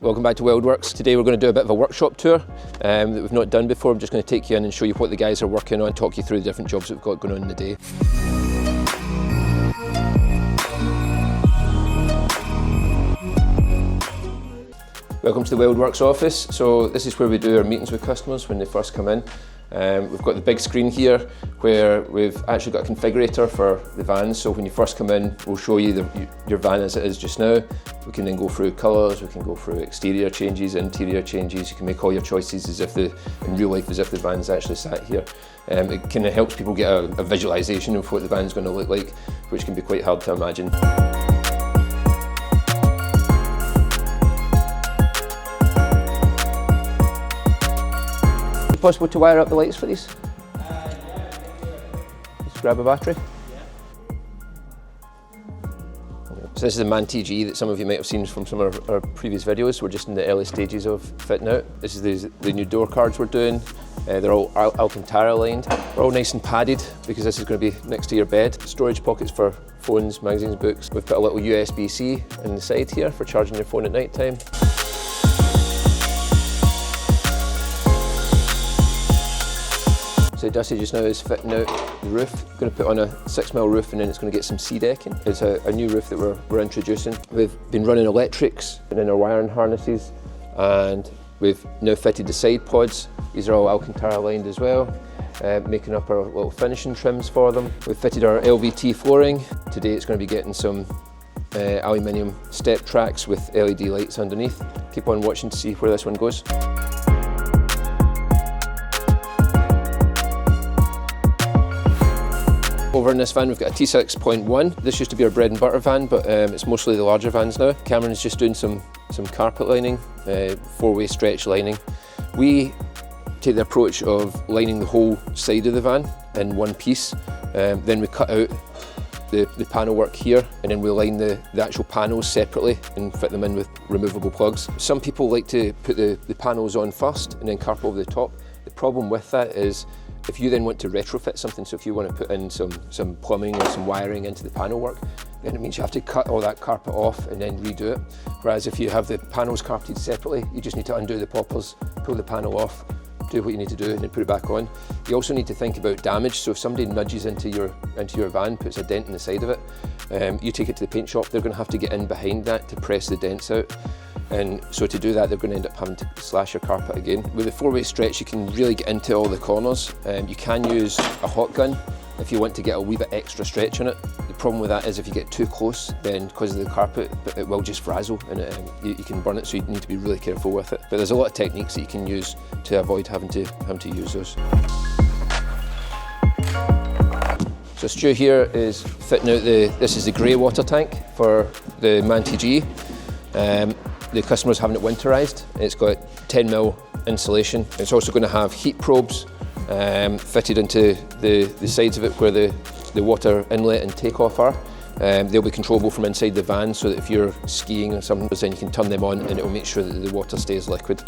Welcome back to Wildworx. Today we're going to do a bit of a workshop tour that we've not done before. I'm just going to take you in and show you what the guys are working on, talk you through the different jobs that we've got going on in the day. Welcome to the Wildworx office. So this is where we do our meetings with customers when they first come in. We've got the big screen here where we've actually got a configurator for the van. So when you first come in, we'll show you your van as it is just now. We can then go through colours, we can go through exterior changes, interior changes. You can make all your choices as if in real life, as if the van's actually sat here. It kind of helps people get a visualisation of what the van's going to look like, which can be quite hard to imagine. Possible to wire up the lights for these? Just grab a battery. So this is the MAN TGE that some of you might have seen from some of our previous videos. We're just in the early stages of fitting out. This is the new door cards we're doing. They're all Alcantara lined. They're all nice and padded because this is going to be next to your bed. Storage pockets for phones, magazines, books. We've put a little USB-C in the side here for charging your phone at night time. So Dusty just now is fitting out the roof. We're going to put on a 6mm roof and then it's going to get some sea decking. It's a new roof that we're introducing. We've been running electrics and then our wiring harnesses, and we've now fitted the side pods. These are all Alcantara lined as well, making up our little finishing trims for them. We've fitted our LVT flooring. Today it's going to be getting some aluminium step tracks with LED lights underneath. Keep on watching to see where this one goes. Over in this van we've got a T6.1. This used to be our bread and butter van, but it's mostly the larger vans now. Cameron's just doing some carpet lining, 4-way stretch lining. We take the approach of lining the whole side of the van in one piece. Then we cut out the panel work here, and then we line the actual panels separately and fit them in with removable plugs. Some people like to put the panels on first and then carpet over the top. The problem with that is if you then want to retrofit something, so if you want to put in some plumbing or some wiring into the panel work, then it means you have to cut all that carpet off and then redo it. Whereas if you have the panels carpeted separately, you just need to undo the poppers, pull the panel off, do what you need to do and then put it back on. You also need to think about damage, so if somebody nudges into your van, puts a dent in the side of it, you take it to the paint shop, they're going to have to get in behind that to press the dents out. And so to do that, they're going to end up having to slash your carpet again. With a 4-way stretch, you can really get into all the corners. You can use a hot gun if you want to get a wee bit extra stretch on it. The problem with that is if you get too close, then because of the carpet, it will just frazzle and you can burn it, so you need to be really careful with it. But there's a lot of techniques that you can use to avoid having to use those. So Stu here is fitting out this is the grey water tank for the MAN TGE. The customer's having it winterized. It's got 10mm insulation. It's also going to have heat probes fitted into the sides of it where the water inlet and takeoff are. They'll be controllable from inside the van, so that if you're skiing or something, then you can turn them on and it will make sure that the water stays liquid.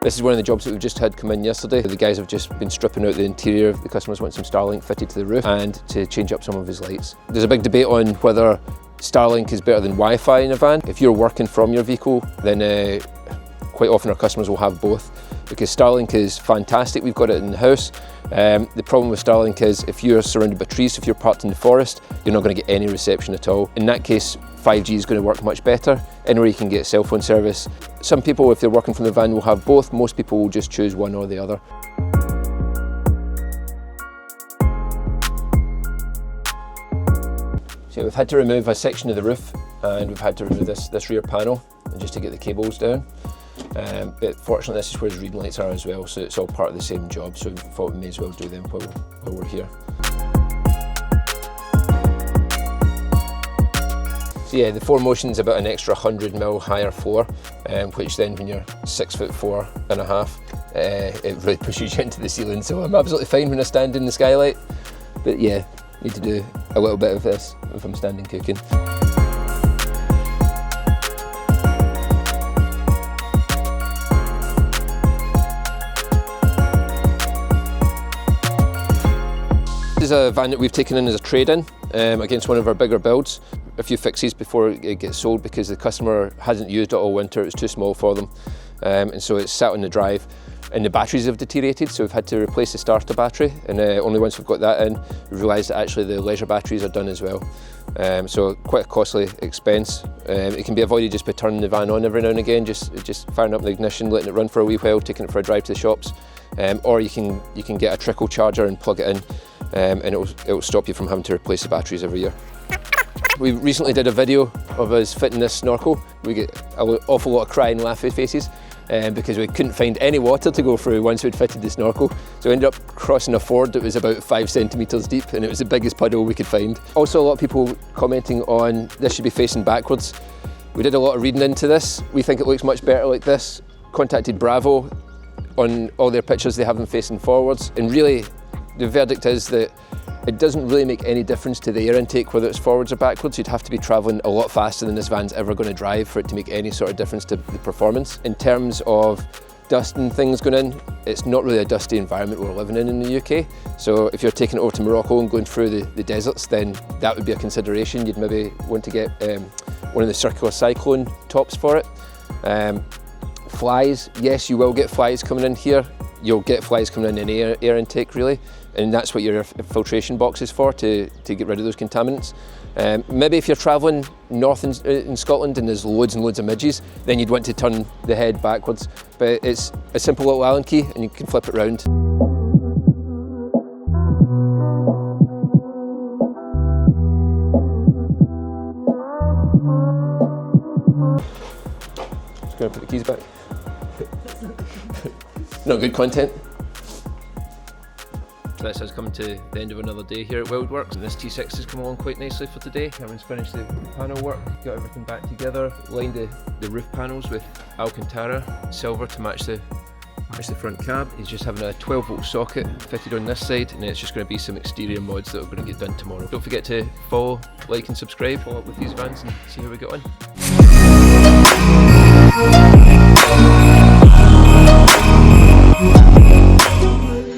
This is one of the jobs that we've just had come in yesterday. The guys have just been stripping out the interior. The customers want some Starlink fitted to the roof and to change up some of his lights. There's a big debate on whether Starlink is better than Wi-Fi in a van. If you're working from your vehicle, then quite often our customers will have both, because Starlink is fantastic. We've got it in the house. The problem with Starlink is if you're surrounded by trees, if you're parked in the forest, you're not going to get any reception at all. In that case, 5G is going to work much better. Anywhere you can get cell phone service. Some people, if they're working from the van, will have both. Most people will just choose one or the other. So we've had to remove a section of the roof, and we've had to remove this rear panel just to get the cables down. But fortunately this is where his reading lights are as well, so it's all part of the same job, so we thought we may as well do them while we're here. So yeah, the 4Motion's about an extra 100mm higher floor, which then when you're 6'4.5", it really pushes you into the ceiling, so I'm absolutely fine when I stand in the skylight. But yeah, need to do a little bit of this if I'm standing cooking. is a van that we've taken in as a trade-in against one of our bigger builds. A few fixes before it gets sold because the customer hasn't used it all winter, it was too small for them. And so it's sat on the drive and the batteries have deteriorated, so we've had to replace the starter battery, and only once we've got that in, we've realised that actually the leisure batteries are done as well. So quite a costly expense. It can be avoided just by turning the van on every now and again, just firing up the ignition, letting it run for a wee while, taking it for a drive to the shops. Or you can get a trickle charger and plug it in, and it'll stop you from having to replace the batteries every year. We recently did a video of us fitting this snorkel. We get an awful lot of crying, laughy faces because we couldn't find any water to go through once we'd fitted the snorkel. So we ended up crossing a ford that was about 5 centimetres deep, and it was the biggest puddle we could find. Also, a lot of people commenting on this should be facing backwards. We did a lot of reading into this. We think it looks much better like this. Contacted Bravo. On all their pictures they have them facing forwards, and really the verdict is that it doesn't really make any difference to the air intake whether it's forwards or backwards. You'd have to be travelling a lot faster than this van's ever going to drive for it to make any sort of difference to the performance. In terms of dust and things going in, it's not really a dusty environment we're living in the UK, so if you're taking it over to Morocco and going through the deserts, then that would be a consideration. You'd maybe want to get one of the circular cyclone tops for it. Flies, yes, you will get flies coming in here. You'll get flies coming in any air intake really, and that's what your filtration box is for, to get rid of those contaminants. Maybe if you're travelling north in Scotland and there's loads and loads of midges, then you'd want to turn the head backwards. But it's a simple little Allen key and you can flip it round. Just going to put the keys back. Not good content. So this has come to the end of another day here at Wildworx, and this T6 has come along quite nicely for today. Cameron's finished the panel work, got everything back together, lined the roof panels with Alcantara silver to match the front cab. He's just having a 12-volt socket fitted on this side, and then it's just going to be some exterior mods that are going to get done tomorrow. Don't forget to follow, like and subscribe, follow up with these vans and see how we get on.